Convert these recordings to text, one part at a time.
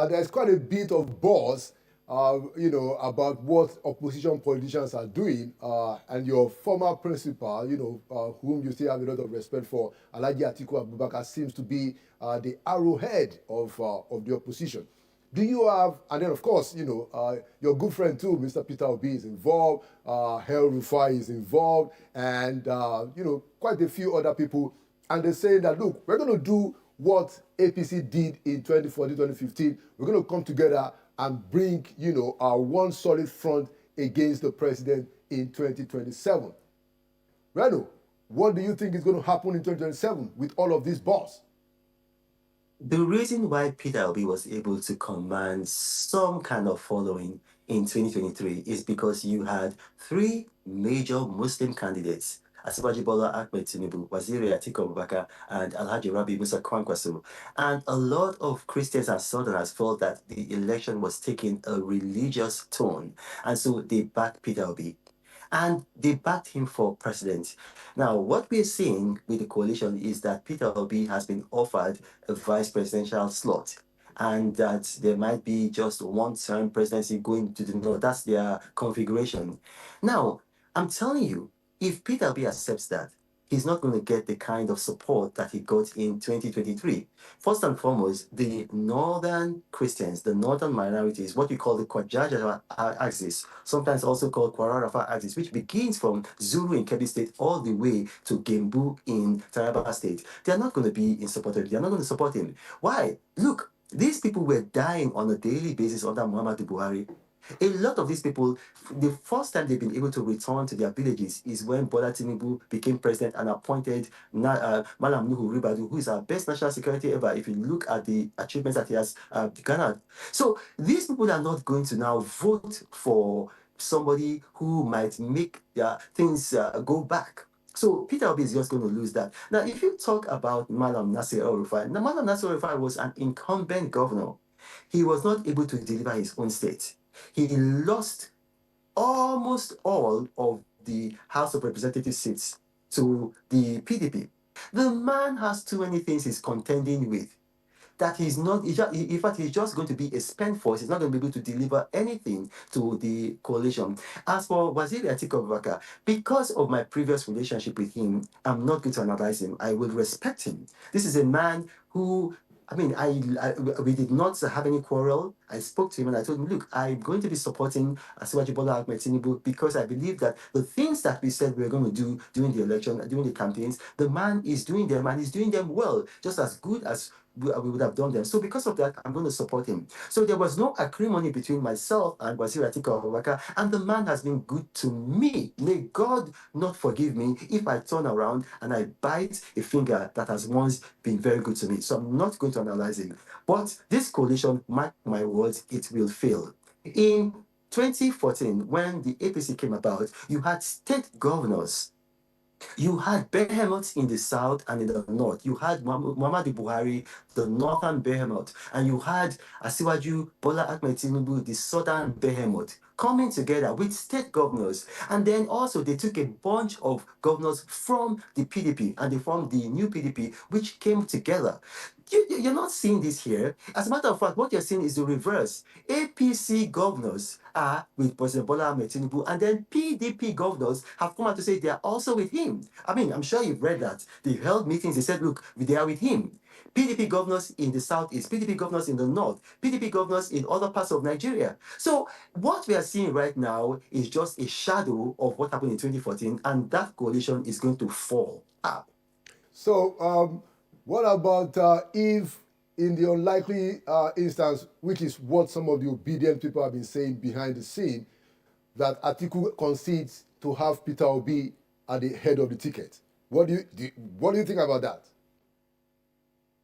There's quite a bit of buzz, about what opposition politicians are doing, and your former principal, whom you still have a lot of respect for, Alhaji Atiku Abubakar, seems to be the arrowhead of the opposition. Do you have, and then of course, your good friend too, Mr. Peter Obi is involved, El-Rufai is involved, and quite a few other people, and they say that look, we're going to do what APC did in 2014, 2015. We're going to come together and bring, our one solid front against the president in 2027. Reno, what do you think is going to happen in 2027 with all of this boss? The reason why Peter Obi was able to command some kind of following in 2023 is because you had three major Muslim candidates. Asibaji Bola Ahmed Tinubu, Waziri Atiku Abubakar, and Alhaji Rabi Musa Kwankwaso. And a lot of Christians and Southerners felt that the election was taking a religious tone. And so they backed Peter Obi and they backed him for president. Now, what we're seeing with the coalition is that Peter Obi has been offered a vice presidential slot, and that there might be just one term presidency going to the north. That's their configuration. Now, I'm telling you, if Peter Obi accepts that, he's not going to get the kind of support that he got in 2023. First and foremost, the northern Christians, the northern minorities, what we call the Kwajaja axis, sometimes also called Kwararafa axis, which begins from Zulu in Kebbi State all the way to Gembu in Taraba State. They are not going to be in support of him. They are not going to support him. Why? Look, these people were dying on a daily basis under Muhammadu Buhari. A lot of these people, the first time they've been able to return to their villages is when Bola Tinubu became president and appointed Malam Nuhu Ribadu, who is our best national security ever, if you look at the achievements that he has garnered. So these people are not going to now vote for somebody who might make their things go back. So Peter Obi is just going to lose that. Now, if you talk about Malam Nasir El-Rufai, now Malam Nasir El-Rufai was an incumbent governor. He was not able to deliver his own state. He lost almost all of the House of Representatives seats to the PDP. The man has too many things he's contending with that he's not, in fact, he's just going to be a spent force. He's not going to be able to deliver anything to the coalition. As for Waziri Atiku Abubakar, because of my previous relationship with him, I'm not going to analyze him. I will respect him. This is a man who I mean, we did not have any quarrel. I spoke to him and I told him, look, I'm going to be supporting Asiwaju Bola Ahmed Tinubu because I believe that the things that we said we were going to do during the election, during the campaigns, the man is doing them and he's doing them well, just as good as we would have done them. So because of that, I'm going to support him. So there was no acrimony between myself and Waziri Atiku Abubakar, and the man has been good to me. May God not forgive me if I turn around and I bite a finger that has once been very good to me. So I'm not going to analyze it. But this coalition, mark my words, it will fail. In 2014, when the APC came about, you had state governors, you had behemoths in the south and in the north. You had Muhammadu Buhari, the northern behemoth, and you had Asiwaju Bola Ahmed Tinubu, the southern behemoth, coming together with state governors. And then also they took a bunch of governors from the PDP and they formed the new PDP, which came together. You're not seeing this here. As a matter of fact, what you're seeing is the reverse. APC governors are with President Bola Ahmed Tinubu, and then PDP governors have come out to say they are also with him. I mean, I'm sure you've read that. They've held meetings, they said, look, they are with him. PDP governors in the southeast, PDP governors in the north, PDP governors in other parts of Nigeria. So what we are seeing right now is just a shadow of what happened in 2014, and that coalition is going to fall up. So, what about if, in the unlikely instance, which is what some of the obedient people have been saying behind the scene, that Atiku concedes to have Peter Obi at the head of the ticket? What do you think about that?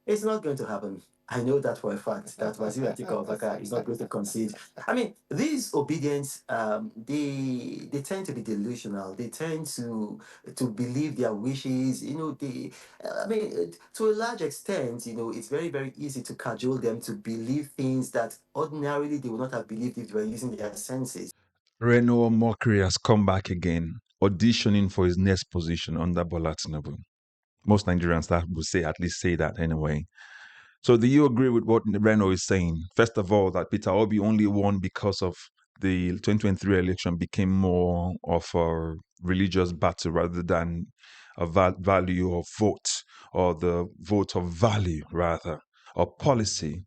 It's not going to happen. I know that for a fact that Waziri Atiku Abubakar is not going to concede. I mean, these obedience, they tend to be delusional. They tend to believe their wishes. I mean, to a large extent, it's very very easy to cajole them to believe things that ordinarily they would not have believed if they were using their senses. Reno Omokri has come back again, auditioning for his next position under Bola Tinubu. Most Nigerians that would say at least say that anyway. So do you agree with what Reno is saying? First of all, that Peter Obi only won because of the 2023 election became more of a religious battle rather than a value of vote, or the vote of value rather, or policy.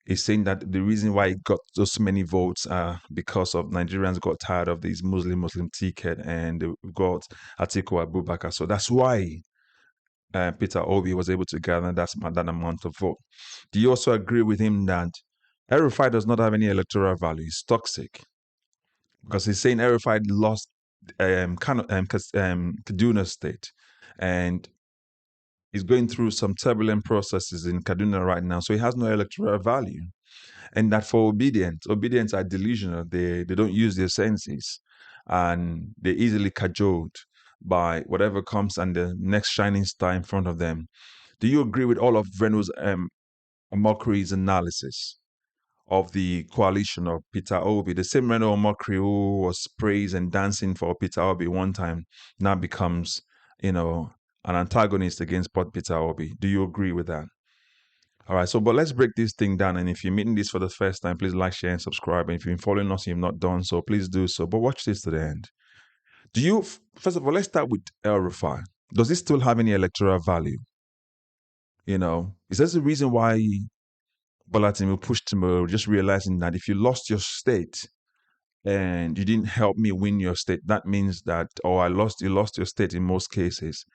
Is saying that the reason why it got so many votes are because of Nigerians got tired of these Muslim ticket, and they got Atiku Abubakar. So that's why Peter Obi was able to gather that amount of vote. Do you also agree with him that El-Rufai does not have any electoral value? It's toxic because he's saying El-Rufai lost Kaduna State, and he's going through some turbulent processes in Kaduna right now, so he has no electoral value. And that for Obidients are delusional. They don't use their senses, and they're easily cajoled by whatever comes and the next shining star in front of them. Do you agree with all of Reno's Omokri's analysis of the coalition of Peter Obi? The same Reno Omokri who was praised and dancing for Peter Obi one time now becomes, an antagonist against Peter Obi. Do you agree with that? All right, but let's break this thing down. And if you're meeting this for the first time, please like, share, and subscribe. And if you've been following us and you've not done so, please do so. But watch this to the end. First of all, let's start with El-Rufai. Does this still have any electoral value? Is that the reason why Bola Tinubu pushed him, just realizing that if you lost your state and you didn't help me win your state, that means that, you lost your state in most cases,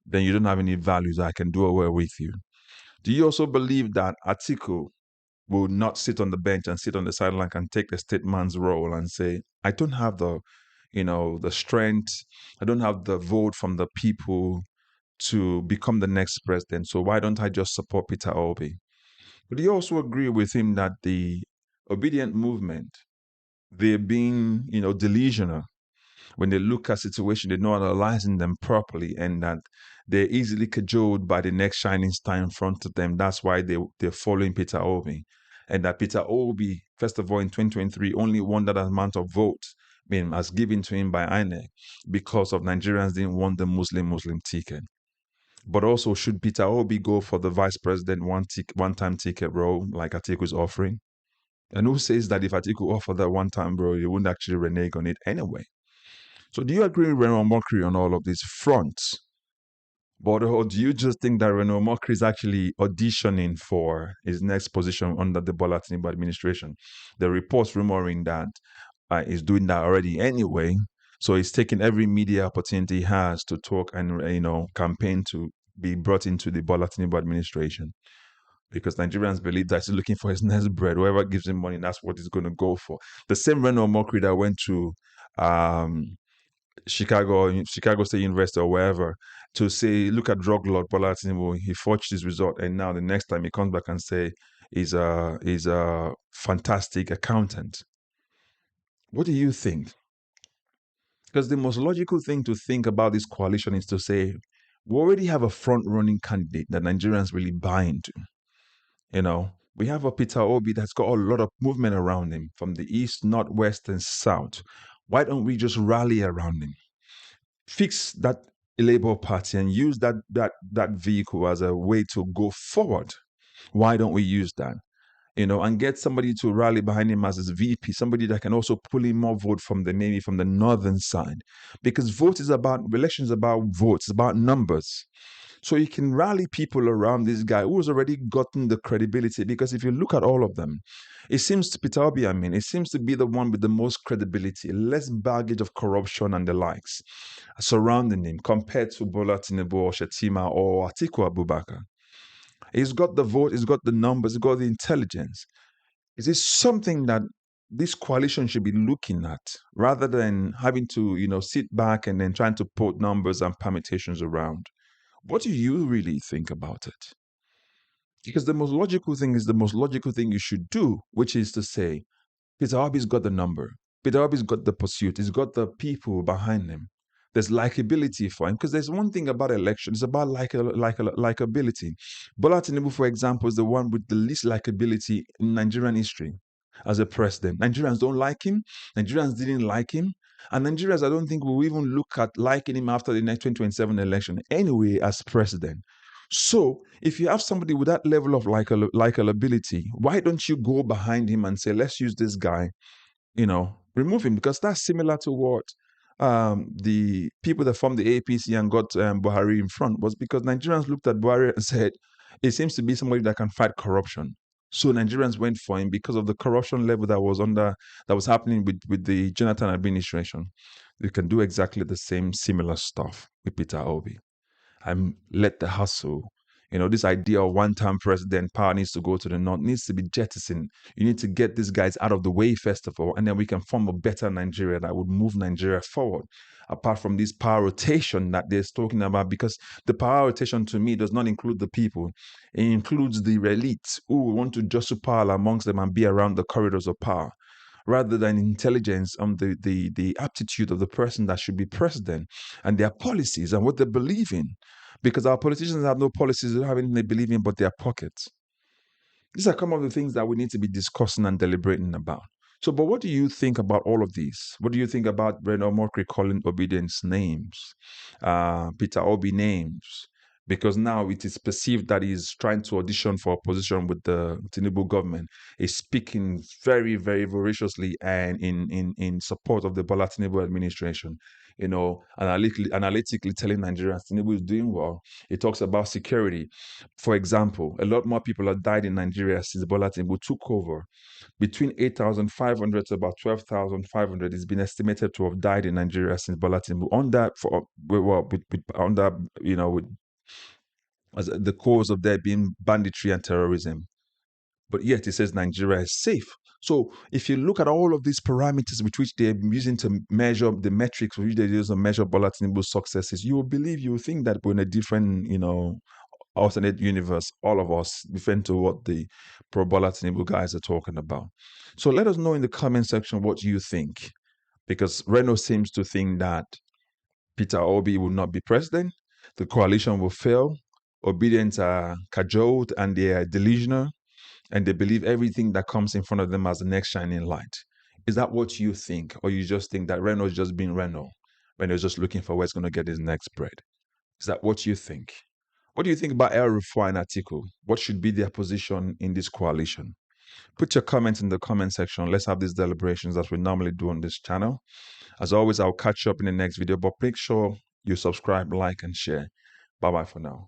then you don't have any values. I can do away with you. Do you also believe that Atiku will not sit on the bench and sit on the sideline and take the statesman's role and say, I don't have the strength, I don't have the vote from the people to become the next president, so why don't I just support Peter Obi? But do you also agree with him that the obedient movement, they're being, delusional? When they look at situation, they're not analyzing them properly, and that they're easily cajoled by the next shining star in front of them. That's why they're following Peter Obi. And that Peter Obi, first of all, in 2023, only won that amount of votes as given to him by INEC because of Nigerians didn't want the Muslim ticket. But also, should Peter Obi go for the vice president one-time ticket role like Atiku is offering? And who says that if Atiku offered that one-time role, he wouldn't actually renege on it anyway? So do you agree with Reno Omokri on all of these fronts? Or do you just think that Reno Omokri is actually auditioning for his next position under the Bola Tinubu administration? The reports rumoring that he's doing that already anyway. So he's taking every media opportunity he has to talk and campaign to be brought into the Bola Tinubu administration. Because Nigerians believe that he's looking for his next bread. Whoever gives him money, that's what he's going to go for. The same Reno Omokri that went to Chicago State University or wherever to say, look at drug lord Bola Tinubu, he forged his result, and now the next time he comes back and say he's a fantastic accountant. What do you think? Because the most logical thing to think about this coalition is to say, we already have a front-running candidate that Nigerians really buy into. We have a Peter Obi that's got a lot of movement around him from the east, north, west, and south. Why don't we just rally around him? Fix that Labour Party and use that vehicle as a way to go forward. Why don't we use that? And get somebody to rally behind him as his VP, somebody that can also pull in more vote maybe from the northern side. Because elections about votes, about numbers. So you can rally people around this guy who's already gotten the credibility. Because if you look at all of them, it seems to Peter Obi, it seems to be the one with the most credibility, less baggage of corruption and the likes surrounding him compared to Bola Tinubu or Shetima or Atiku Abubakar. He's got the vote, he's got the numbers, he's got the intelligence. Is this something that this coalition should be looking at rather than having to, sit back and then trying to put numbers and permutations around? What do you really think about it? Because the most logical thing is the most logical thing you should do, which is to say, Peter Obi's got the number. Peter Obi's got the pursuit. He's got the people behind him. There's likability for him. Because there's one thing about elections, it's about likability. Bola Tinubu, for example, is the one with the least likability in Nigerian history as a president. Nigerians don't like him. Nigerians didn't like him. And Nigerians, I don't think, will even look at liking him after the next 2027 election anyway as president. So if you have somebody with that level of likability, why don't you go behind him and say, let's use this guy, remove him? Because that's similar to what the people that formed the APC and got Buhari in front was, because Nigerians looked at Buhari and said, it seems to be somebody that can fight corruption. So Nigerians went for him because of the corruption level that was happening with the Jonathan administration. You can do exactly the similar stuff with Peter Obi. And let the hustle. This idea of one-time president power needs to go to the north, needs to be jettisoned. You need to get these guys out of the way, first of all, and then we can form a better Nigeria that would move Nigeria forward. Apart from this power rotation that they're talking about, because the power rotation to me does not include the people. It includes the elites who want to jostle power amongst them and be around the corridors of power, rather than intelligence on the aptitude of the person that should be president and their policies and what they believe in. Because our politicians have no policies, they don't have anything they believe in but their pockets. These are some of the things that we need to be discussing and deliberating about. So, but what do you think about all of these? What do you think about Reno Omokri calling Obidients names, Peter Obi names? Because now it is perceived that he's trying to audition for a position with the Tinubu government. He's speaking very, very voraciously and in support of the Bola Tinubu administration. Analytically telling Nigerians Tinubu is doing well. He talks about security. For example, a lot more people have died in Nigeria since Bola Tinubu took over. Between 8,500 to about 12,500 has been estimated to have died in Nigeria since Bola Tinubu. With as the cause of there being banditry and terrorism. But yet it says Nigeria is safe. So if you look at all of these parameters with which they're using to measure the metrics which they use to measure Bola Tinubu's successes, you will think that we're in a different, alternate universe, all of us, different to what the pro Bola Tinubu guys are talking about. So let us know in the comment section what you think. Because Reno seems to think that Peter Obi will not be president, the coalition will fail, Obidients are cajoled and they are delusional, and they believe everything that comes in front of them as the next shining light. Is that what you think? Or you just think that Reno is just being Reno? Reno is just looking for where he's going to get his next bread? Is that what you think? What do you think about El-Rufai and Atiku? What should be their position in this coalition? Put your comments in the comment section. Let's have these deliberations as we normally do on this channel. As always, I'll catch you up in the next video, but make sure you subscribe, like, and share. Bye-bye for now.